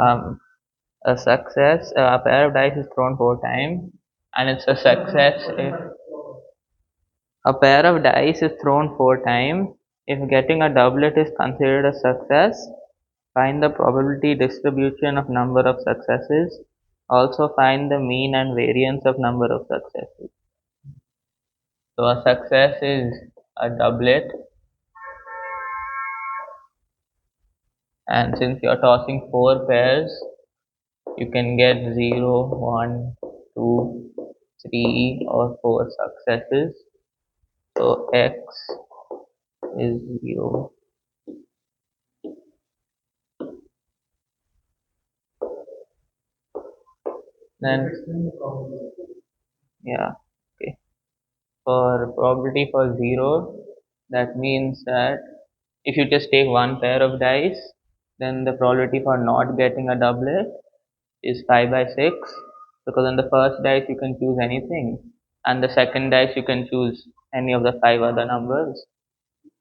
Um, a success, a pair of dice is thrown 4 times, and it's a success if a pair of dice is thrown 4 times. If getting a doublet is considered a success, find the probability distribution of number of successes. Also find the mean and variance of number of successes. So a success is a doublet, and since you're tossing 4 pairs, you can get 0, 1, 2, 3, or 4 successes. So x is 0. Then yeah, okay. For probability for 0, that means that if you just take one pair of dice, then the probability for not getting a doublet is 5 by 6, because on the first dice you can choose anything, and the second dice you can choose any of the 5 other numbers.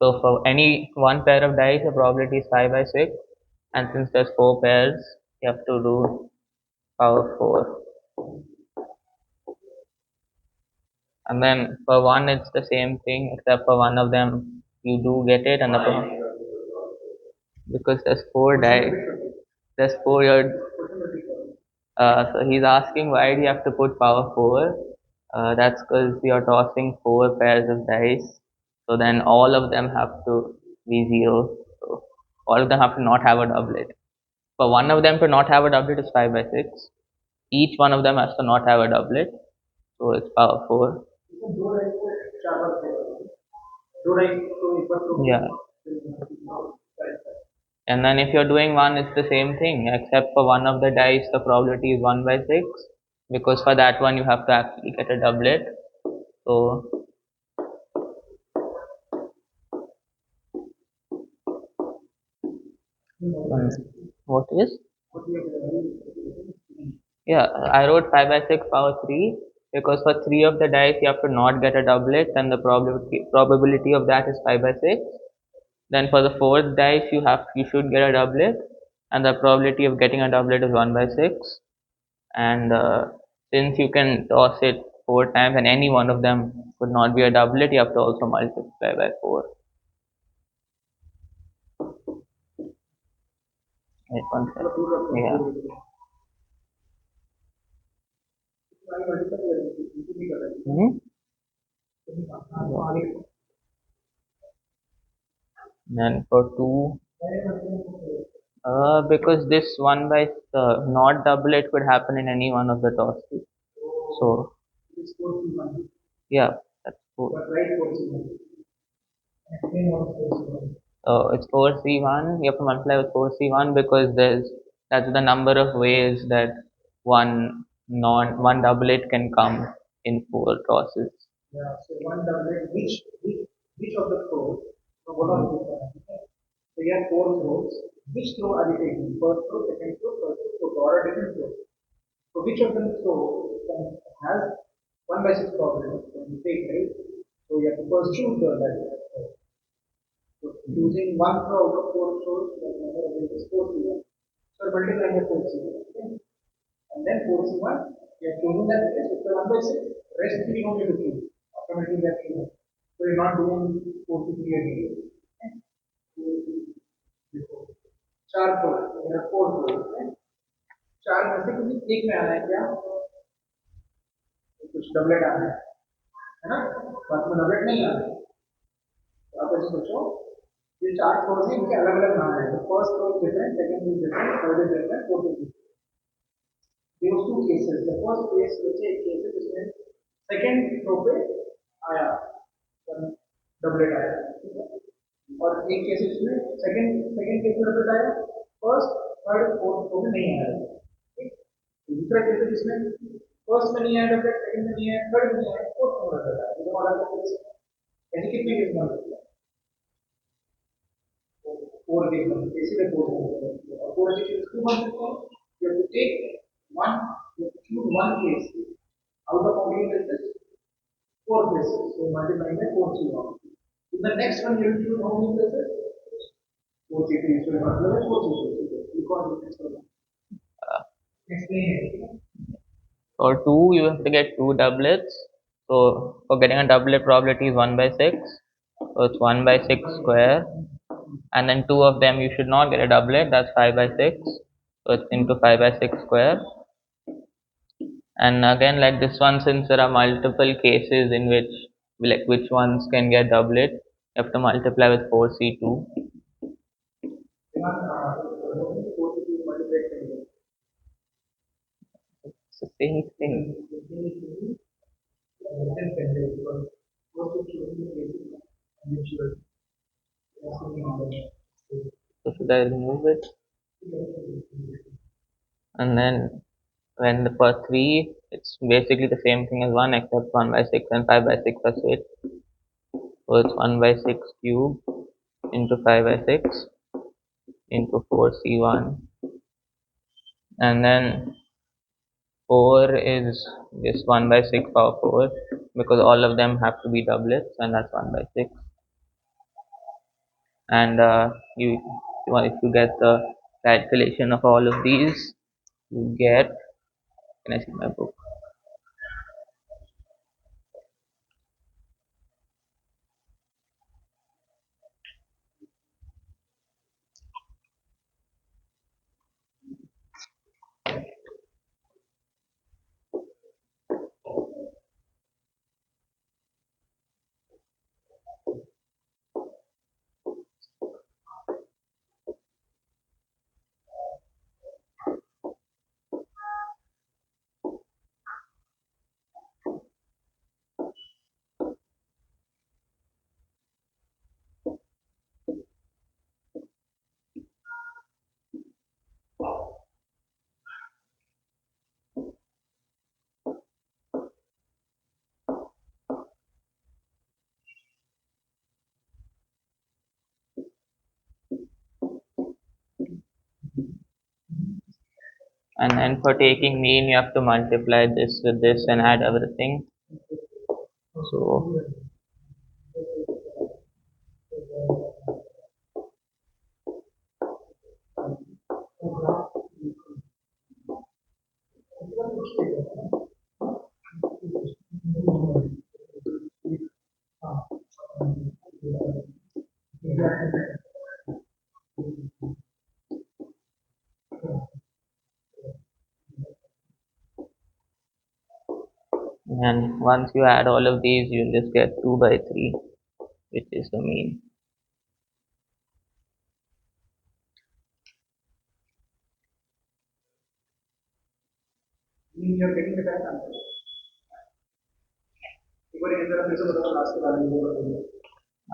So for any one pair of dice, the probability is 5 by 6, and since there's 4 pairs, you have to do power 4. And then for one, it's the same thing, except for one of them you do get it, and because there's 4 dice, there's 4. So he's asking why do you have to put power 4? That's because you're tossing 4 pairs of dice, so then all of them have to be 0. So all of them have to not have a doublet. For one of them to not have a doublet is 5 by 6. Each one of them has to not have a doublet, so it's power 4. Yeah. And then if you're doing one, it's the same thing, except for one of the dice, the probability is 1 by 6, because for that one you have to actually get a doublet. So, what is? Yeah, I wrote 5 by 6 power 3, because for 3 of the dice you have to not get a doublet, and the probability of that is 5 by 6. Then for the fourth dice you should get a doublet, and the probability of getting a doublet is 1 by 6. And since you can toss it 4 times and any one of them could not be a doublet, you have to also multiply by 4. Wait one second. Yeah. Hmm? And for 2, because this 1 by not doublet could happen in any one of the tosses. So yeah, that's 4. It's 4C1. You have to multiply with 4C1, because that's the number of ways that one doublet can come in 4 tosses. Uh, for 2, you have to get 2 doublets. So for getting a doublet, probability is 1 by 6. So it's 1 by 6 square. And then 2 of them you should not get a doublet, that's 5 by 6. So it's into 5 by 6 square. And again, like this one, since there are multiple cases in which like which ones can get doublet, you have to multiply with 4c2. It's the same thing. So should I remove it? And then when the for 3, it's basically the same thing as 1 except 1 by 6 and 5 by 6 are switched. So it's 1 by 6 cube into 5 by 6 into 4c1. And then 4 is just 1 by 6 power 4 because all of them have to be doublets, and that's 1 by 6. And if you get the calculation of all of these, you get, can I see my book? And then for taking mean, you have to multiply this with this and add everything. So and once you add all of these, you'll just get 2 by 3, which is the mean.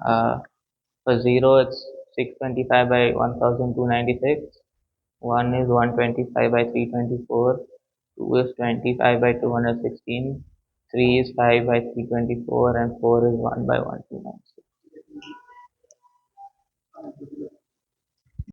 Uh, for 0, it's 625 by 1296. 1 is 125 by 324. 2 is 25 by 216. 3 is 5 by 324. And 4 is 1 by 129.